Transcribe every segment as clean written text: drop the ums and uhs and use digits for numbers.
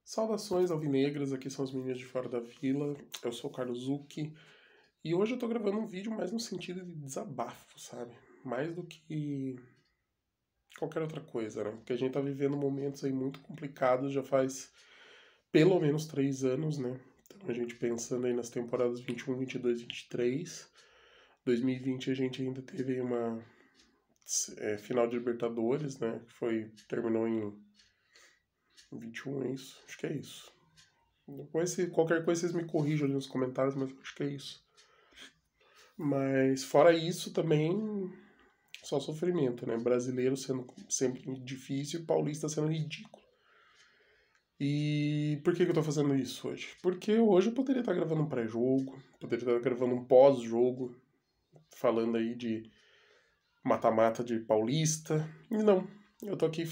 Saudações alvinegras, aqui são os meninos de fora da vila, eu sou o Carlos Zucchi, e hoje eu tô gravando um vídeo mais no sentido de desabafo, sabe? Mais do que qualquer outra coisa, né? Porque a gente tá vivendo momentos aí muito complicados, já faz pelo menos 3 anos, né? Então a gente pensando aí nas temporadas 21, 22, 23, 2020 a gente ainda teve aí uma final de Libertadores, né? Terminou em 21, é isso? Acho que é isso. Qualquer coisa vocês me corrijam ali nos comentários, mas acho que é isso. Mas fora isso também, só sofrimento, né? Brasileiro sendo sempre difícil e paulista sendo ridículo. E por que eu tô fazendo isso hoje? Porque hoje eu poderia estar gravando um pré-jogo, poderia estar gravando um pós-jogo, falando aí de mata-mata de paulista. E não, eu tô aqui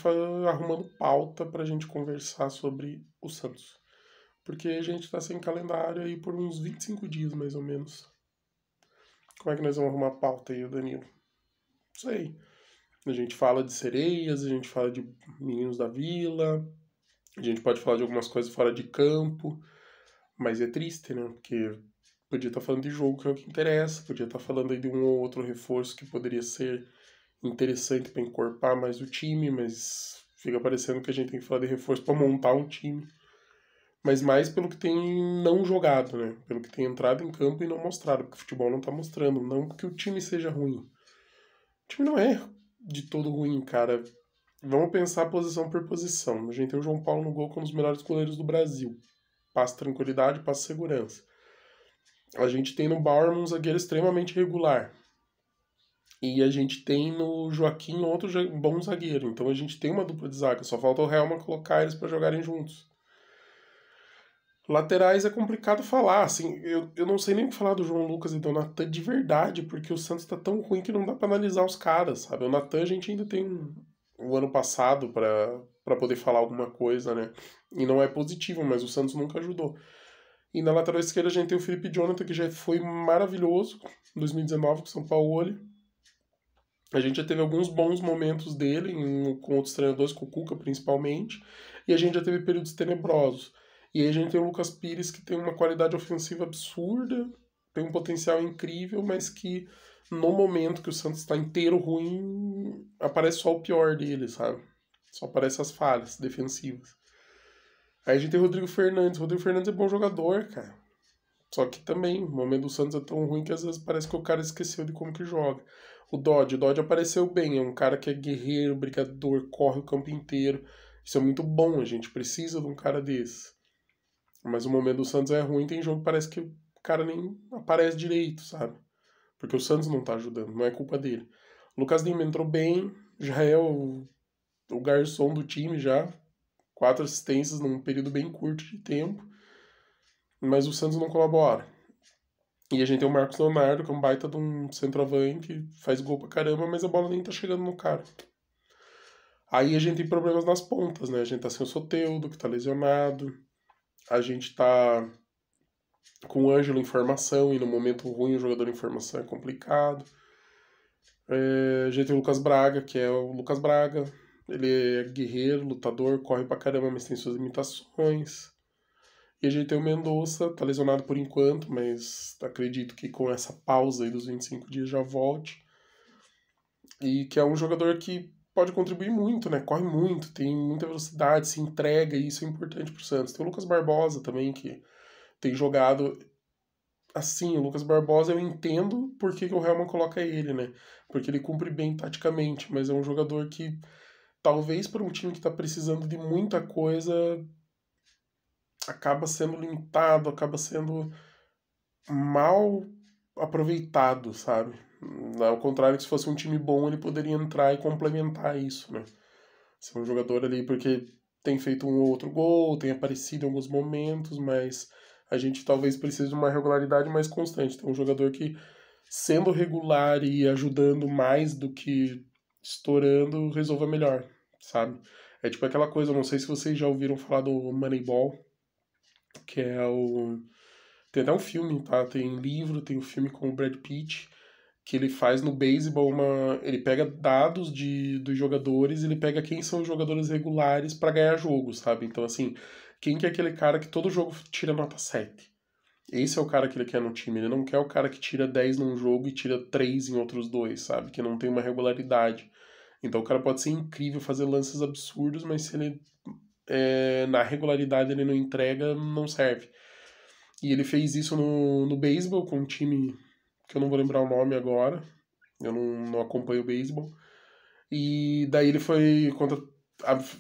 arrumando pauta pra gente conversar sobre o Santos. Porque a gente tá sem calendário aí por uns 25 dias, mais ou menos. Como é que nós vamos arrumar a pauta aí, Danilo? Não sei. A gente fala de sereias, a gente fala de meninos da vila, a gente pode falar de algumas coisas fora de campo, mas é triste, né? Porque podia estar falando de jogo, que é o que interessa, podia estar falando aí de um ou outro reforço que poderia ser interessante para encorpar mais o time, mas fica parecendo que a gente tem que falar de reforço para montar um time. Mas mais pelo que tem não jogado, né? Pelo que tem entrado em campo e não mostrado, porque o futebol não tá mostrando. Não porque o time seja ruim. O time não é de todo ruim, cara. Vamos pensar posição por posição. A gente tem o João Paulo no gol como um dos melhores goleiros do Brasil. Passa tranquilidade, passa segurança. A gente tem no Bauer um zagueiro extremamente regular. E a gente tem no Joaquim outro bom zagueiro. Então a gente tem uma dupla de zaga. Só falta o Helman colocar eles para jogarem juntos. Laterais é complicado falar, assim, eu não sei nem o que falar do João Lucas e do Natan de verdade, porque o Santos tá tão ruim que não dá pra analisar os caras, sabe? O Natan a gente ainda tem o ano passado pra poder falar alguma coisa, né? E não é positivo, mas o Santos nunca ajudou. E na lateral esquerda a gente tem o Felipe Jonathan, que já foi maravilhoso em 2019 com o São Paulo. A gente já teve alguns bons momentos dele com outros treinadores, com o Cuca principalmente, e a gente já teve períodos tenebrosos. E aí a gente tem o Lucas Pires, que tem uma qualidade ofensiva absurda, tem um potencial incrível, mas que no momento que o Santos está inteiro ruim, aparece só o pior dele, sabe? Só aparecem as falhas defensivas. Aí a gente tem o Rodrigo Fernandes. O Rodrigo Fernandes é bom jogador, cara. Só que também, o momento do Santos é tão ruim que às vezes parece que o cara esqueceu de como que joga. O Dodge apareceu bem, é um cara que é guerreiro, brigador, corre o campo inteiro. Isso é muito bom, a gente precisa de um cara desse. Mas o momento do Santos é ruim, tem jogo que parece que o cara nem aparece direito, sabe? Porque o Santos não tá ajudando, não é culpa dele. O Lucas Lima entrou bem, já é o garçom do time já. 4 assistências num período bem curto de tempo. Mas o Santos não colabora. E a gente tem o Marcos Leonardo, que é um baita de um centroavante, que faz gol pra caramba, mas a bola nem tá chegando no cara. Aí a gente tem problemas nas pontas, né? A gente tá sem o Soteldo, que tá lesionado. A gente tá com o Ângelo em formação, e no momento ruim o jogador em formação é complicado. A gente tem o Lucas Braga, que é o Lucas Braga. Ele é guerreiro, lutador, corre pra caramba, mas tem suas limitações. E a gente tem o Mendonça, tá lesionado por enquanto, mas acredito que com essa pausa aí dos 25 dias já volte. E que é um jogador que pode contribuir muito, né? Corre muito, tem muita velocidade, se entrega, e isso é importante pro Santos. Tem o Lucas Barbosa também, que tem jogado assim. O Lucas Barbosa eu entendo por que o Helman coloca ele, né? Porque ele cumpre bem taticamente, mas é um jogador que talvez para um time que tá precisando de muita coisa acaba sendo limitado, acaba sendo mal aproveitado, sabe? Ao contrário que se fosse um time bom, ele poderia entrar e complementar isso, né? Ser um jogador ali, porque tem feito um ou outro gol, tem aparecido em alguns momentos, mas a gente talvez precise de uma regularidade mais constante. Tem um jogador que, sendo regular e ajudando mais do que estourando, resolva melhor, sabe? É tipo aquela coisa, não sei se vocês já ouviram falar do Moneyball, que é o... Tem até um filme, tá? Tem livro, tem um filme com o Brad Pitt, que ele faz no beisebol ele pega dados dos jogadores, ele pega quem são os jogadores regulares para ganhar jogo, sabe? Então, assim, quem que é aquele cara que todo jogo tira nota 7? Esse é o cara que ele quer no time. Ele não quer o cara que tira 10 num jogo e tira 3 em outros dois, sabe? Que não tem uma regularidade. Então o cara pode ser incrível, fazer lances absurdos, mas se ele na regularidade ele não entrega, não serve. E ele fez isso no beisebol com um time que eu não vou lembrar o nome agora. Eu não acompanho o beisebol. E daí ele foi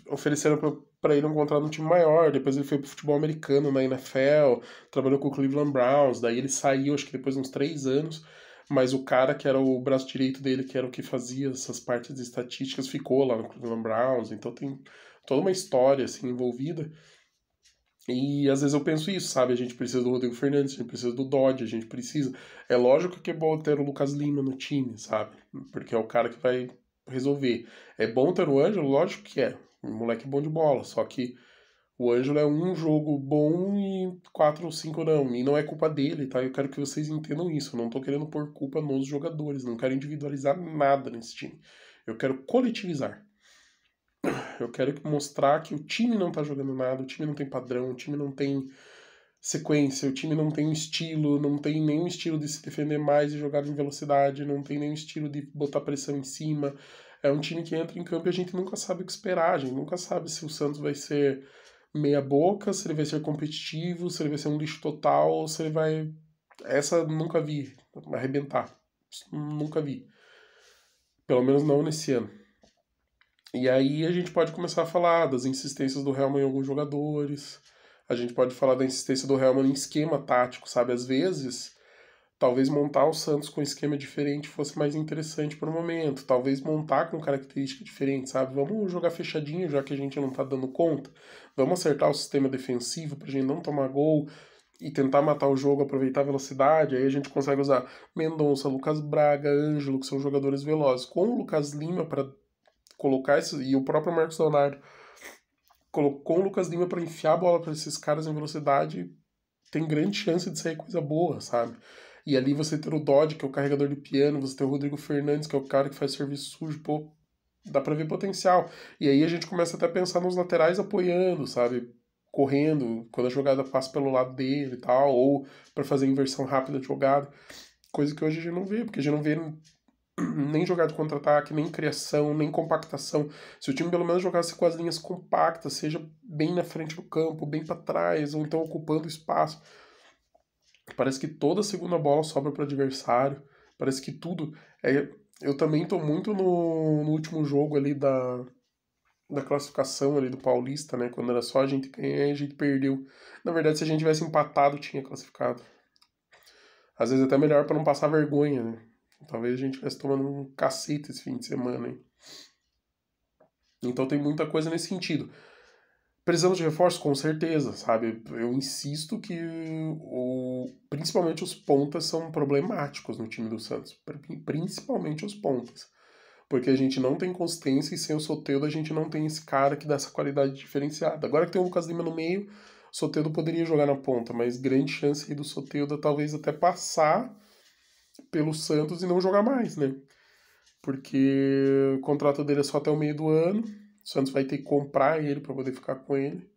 ofereceram para ele um contrato no time maior. Depois ele foi pro futebol americano na NFL, trabalhou com o Cleveland Browns. Daí ele saiu, acho que depois de uns 3 anos. Mas o cara que era o braço direito dele, que era o que fazia essas partes de estatísticas, ficou lá no Cleveland Browns. Então tem toda uma história assim envolvida. E às vezes eu penso isso, sabe? A gente precisa do Rodrigo Fernandes, a gente precisa do Dodge, a gente precisa. É lógico que é bom ter o Lucas Lima no time, sabe? Porque é o cara que vai resolver. É bom ter o Ângelo? Lógico que é. Um moleque bom de bola. Só que o Ângelo é um jogo bom e 4 ou 5 não. E não é culpa dele, tá? Eu quero que vocês entendam isso. Eu não tô querendo pôr culpa nos jogadores. Não quero individualizar nada nesse time. Eu quero coletivizar. Eu quero mostrar que o time não tá jogando nada, o time não tem padrão, o time não tem sequência, o time não tem estilo, não tem nenhum estilo de se defender mais e jogar em velocidade, não tem nenhum estilo de botar pressão em cima. É um time que entra em campo e a gente nunca sabe o que esperar, a gente nunca sabe se o Santos vai ser meia boca, se ele vai ser competitivo, se ele vai ser um lixo total, ou se ele vai... Essa nunca vi arrebentar. Nunca vi. Pelo menos não nesse ano. E aí a gente pode começar a falar das insistências do Helman em alguns jogadores. A gente pode falar da insistência do Helman em esquema tático, sabe? Às vezes, talvez montar o Santos com um esquema diferente fosse mais interessante para o momento. Talvez montar com característica diferente, sabe? Vamos jogar fechadinho, já que a gente não tá dando conta. Vamos acertar o sistema defensivo pra gente não tomar gol e tentar matar o jogo, aproveitar a velocidade. Aí a gente consegue usar Mendonça, Lucas Braga, Ângelo, que são jogadores velozes, com o Lucas Lima para colocar esses, e o próprio Marcos Leonardo colocou o Lucas Lima para enfiar a bola para esses caras em velocidade, tem grande chance de sair coisa boa, sabe? E ali você ter o Dodge, que é o carregador de piano, você ter o Rodrigo Fernandes, que é o cara que faz serviço sujo, pô, dá pra ver potencial. E aí a gente começa até a pensar nos laterais apoiando, sabe? Correndo, quando a jogada passa pelo lado dele e tal, ou para fazer inversão rápida de jogada. Coisa que hoje a gente não vê, porque a gente não vê nem jogada de contra-ataque, nem criação, nem compactação. Se o time pelo menos jogasse com as linhas compactas, seja bem na frente do campo, bem para trás, ou então ocupando espaço. Parece que toda segunda bola sobra para o adversário. Parece que tudo. Eu também estou muito no último jogo ali da classificação ali do Paulista, né? Quando era só a gente ganhar e a gente perdeu. Na verdade, se a gente tivesse empatado, tinha classificado. Às vezes até melhor para não passar vergonha, né? Talvez a gente estivesse tomando um cacete esse fim de semana, hein? Então tem muita coisa nesse sentido. Precisamos de reforço? Com certeza, sabe? Eu insisto que principalmente os pontas são problemáticos no time do Santos. Principalmente os pontas. Porque a gente não tem consistência e sem o Soteldo a gente não tem esse cara que dá essa qualidade diferenciada. Agora que tem o Lucas Lima no meio, o Soteldo poderia jogar na ponta, mas grande chance aí do Soteldo talvez até passar pelo Santos e não jogar mais, né? Porque o contrato dele é só até o meio do ano. O Santos vai ter que comprar ele para poder ficar com ele.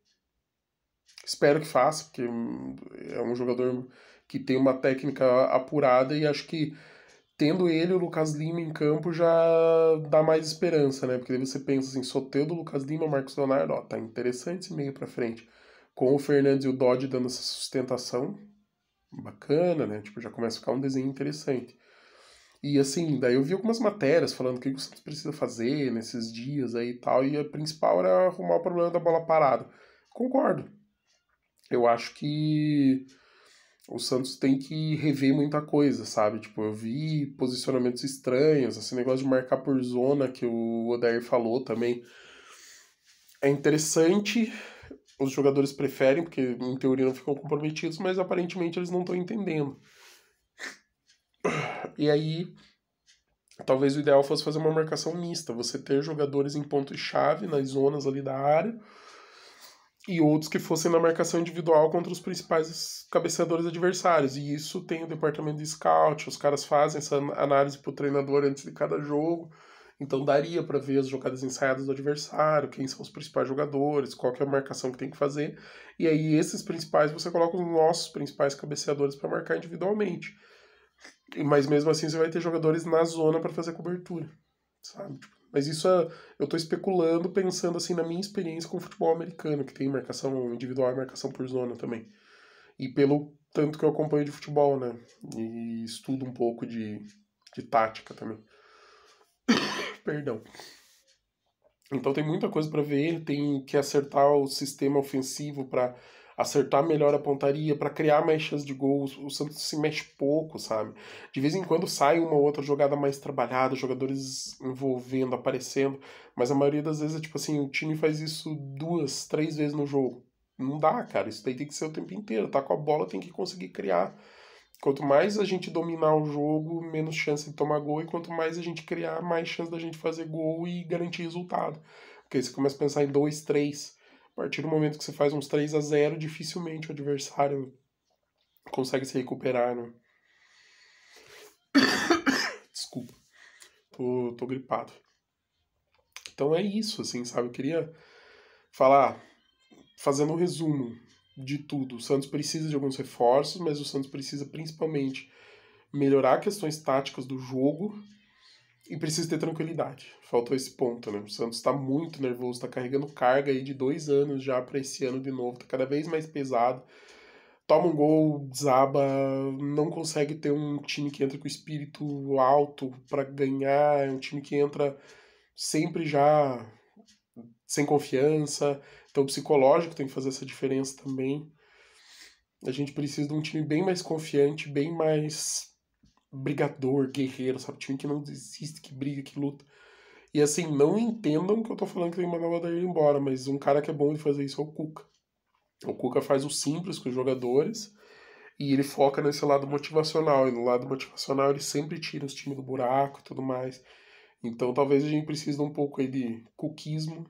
Espero que faça, porque é um jogador que tem uma técnica apurada e acho que tendo ele, o Lucas Lima em campo já dá mais esperança, né? Porque aí você pensa assim, Soteldo, Lucas Lima, Marcos Leonardo, ó, tá interessante esse meio pra frente. Com o Fernandes e o Dodge dando essa sustentação, bacana, né? Tipo, já começa a ficar um desenho interessante. E assim, daí eu vi algumas matérias falando o que o Santos precisa fazer nesses dias aí e tal, e a principal era arrumar o problema da bola parada. Concordo. Eu acho que o Santos tem que rever muita coisa, sabe? Tipo, eu vi posicionamentos estranhos, esse negócio de marcar por zona que o Odair falou também. É interessante, os jogadores preferem, porque em teoria não ficam comprometidos, mas aparentemente eles não estão entendendo. E aí, talvez o ideal fosse fazer uma marcação mista, você ter jogadores em pontos-chave, nas zonas ali da área, e outros que fossem na marcação individual contra os principais cabeceadores adversários. E isso tem o departamento de scout, os caras fazem essa análise pro treinador antes de cada jogo. Então daria para ver as jogadas ensaiadas do adversário, quem são os principais jogadores, qual que é a marcação que tem que fazer. E aí esses principais você coloca os nossos principais cabeceadores para marcar individualmente. Mas mesmo assim você vai ter jogadores na zona para fazer cobertura, sabe? Mas isso eu tô especulando pensando assim na minha experiência com o futebol americano, que tem marcação individual e marcação por zona também. E pelo tanto que eu acompanho de futebol, né? E estudo um pouco de tática também. Perdão. Então tem muita coisa para ver, tem que acertar o sistema ofensivo para acertar melhor a pontaria, para criar mais chances de gols. O Santos se mexe pouco, sabe? De vez em quando sai uma ou outra jogada mais trabalhada, jogadores envolvendo, aparecendo, mas a maioria das vezes é tipo assim, o time faz isso 2, 3 vezes no jogo. Não dá, cara, isso daí tem que ser o tempo inteiro, tá com a bola, tem que conseguir criar. Quanto mais a gente dominar o jogo, menos chance de tomar gol, e quanto mais a gente criar, mais chance da gente fazer gol e garantir resultado. Porque aí você começa a pensar em 2, 3. A partir do momento que você faz uns 3-0, dificilmente o adversário consegue se recuperar, né? Desculpa, tô gripado. Então é isso, assim, sabe? Eu queria falar, fazendo um resumo de tudo. O Santos precisa de alguns reforços, mas o Santos precisa principalmente melhorar questões táticas do jogo e precisa ter tranquilidade. Faltou esse ponto, né? O Santos tá muito nervoso, tá carregando carga aí de 2 anos já pra esse ano de novo, tá cada vez mais pesado. Toma um gol, desaba, não consegue ter um time que entra com espírito alto pra ganhar, é um time que entra sempre já sem confiança. Então o psicológico tem que fazer essa diferença também. A gente precisa de um time bem mais confiante, bem mais brigador, guerreiro, sabe? Time que não desiste, que briga, que luta. E assim, não entendam que eu tô falando que tem que mandar o Odair embora, mas um cara que é bom de fazer isso é o Cuca. O Cuca faz o simples com os jogadores e ele foca nesse lado motivacional. E no lado motivacional ele sempre tira os times do buraco e tudo mais. Então talvez a gente precise de um pouco aí de cuquismo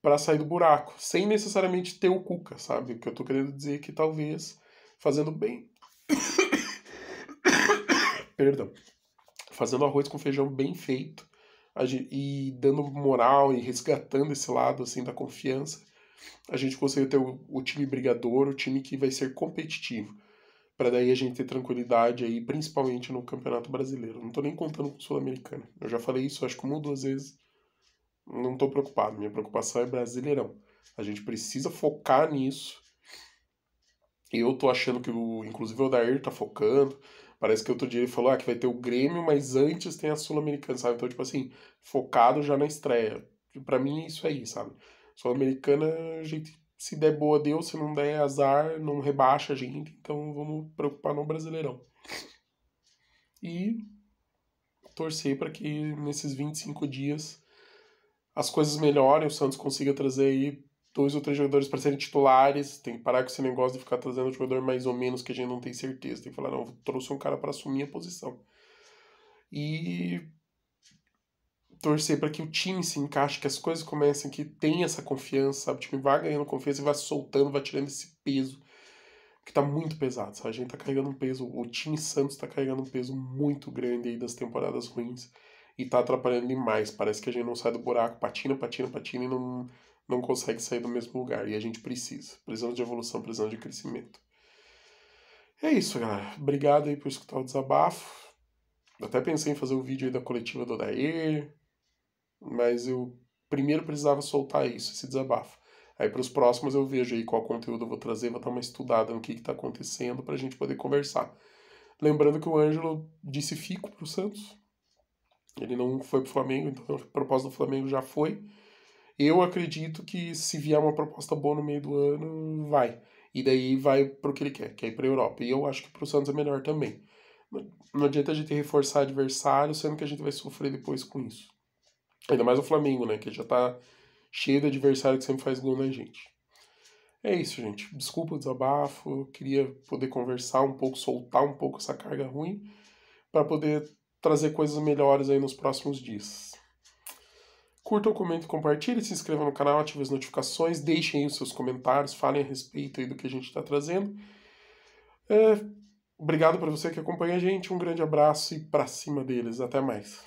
para sair do buraco, sem necessariamente ter o Cuca, sabe? O que eu tô querendo dizer é que talvez fazendo bem, perdão, fazendo arroz com feijão bem feito e dando moral e resgatando esse lado assim da confiança, a gente consegue ter o time brigador, o time que vai ser competitivo, para daí a gente ter tranquilidade aí, principalmente no Campeonato Brasileiro. Não tô nem contando com o Sul-Americano. Eu já falei isso, acho que 1 ou 2 vezes. Não tô preocupado. Minha preocupação é Brasileirão. A gente precisa focar nisso. Eu tô achando que, inclusive, o Odair tá focando. Parece que outro dia ele falou que vai ter o Grêmio, mas antes tem a Sul-Americana, sabe? Então, tipo assim, focado já na estreia. Pra mim é isso aí, sabe? Sul-Americana, a gente, se der boa, deu. Se não der, azar, não rebaixa a gente. Então, vamos preocupar no Brasileirão. E torcer para que nesses 25 dias as coisas melhorem, o Santos consiga trazer aí 2 ou 3 jogadores para serem titulares. Tem que parar com esse negócio de ficar trazendo um jogador mais ou menos que a gente não tem certeza. Tem que falar, não, trouxe um cara para assumir a posição. E torcer para que o time se encaixe, que as coisas comecem, que tenha essa confiança, sabe? O time vai ganhando confiança e vai soltando, vai tirando esse peso, que tá muito pesado, sabe? A gente tá carregando um peso, o time Santos tá carregando um peso muito grande aí das temporadas ruins e tá atrapalhando demais. Parece que a gente não sai do buraco, patina, patina, patina e não consegue sair do mesmo lugar. E a gente precisa. Precisamos de evolução, precisamos de crescimento. É isso, galera. Obrigado aí por escutar o desabafo. Eu até pensei em fazer o vídeo aí da coletiva do Odair, mas eu primeiro precisava soltar isso, esse desabafo. Aí para os próximos eu vejo aí qual conteúdo eu vou trazer, vou dar uma estudada no que está acontecendo para a gente poder conversar. Lembrando que o Ângelo disse fico pro Santos. Ele não foi pro Flamengo, então a proposta do Flamengo já foi. Eu acredito que se vier uma proposta boa no meio do ano, vai. E daí vai pro que ele quer, que é ir pra Europa. E eu acho que pro Santos é melhor também. Não adianta a gente reforçar adversário, sendo que a gente vai sofrer depois com isso. Ainda mais o Flamengo, né? Que já tá cheio de adversário que sempre faz gol na gente. É isso, gente. Desculpa o desabafo. Eu queria poder conversar um pouco, soltar um pouco essa carga ruim, para poder trazer coisas melhores aí nos próximos dias. Curtam, comentem, compartilhem, se inscrevam no canal, ativem as notificações, deixem aí os seus comentários, falem a respeito aí do que a gente está trazendo. Obrigado para você que acompanha a gente, um grande abraço e pra cima deles. Até mais.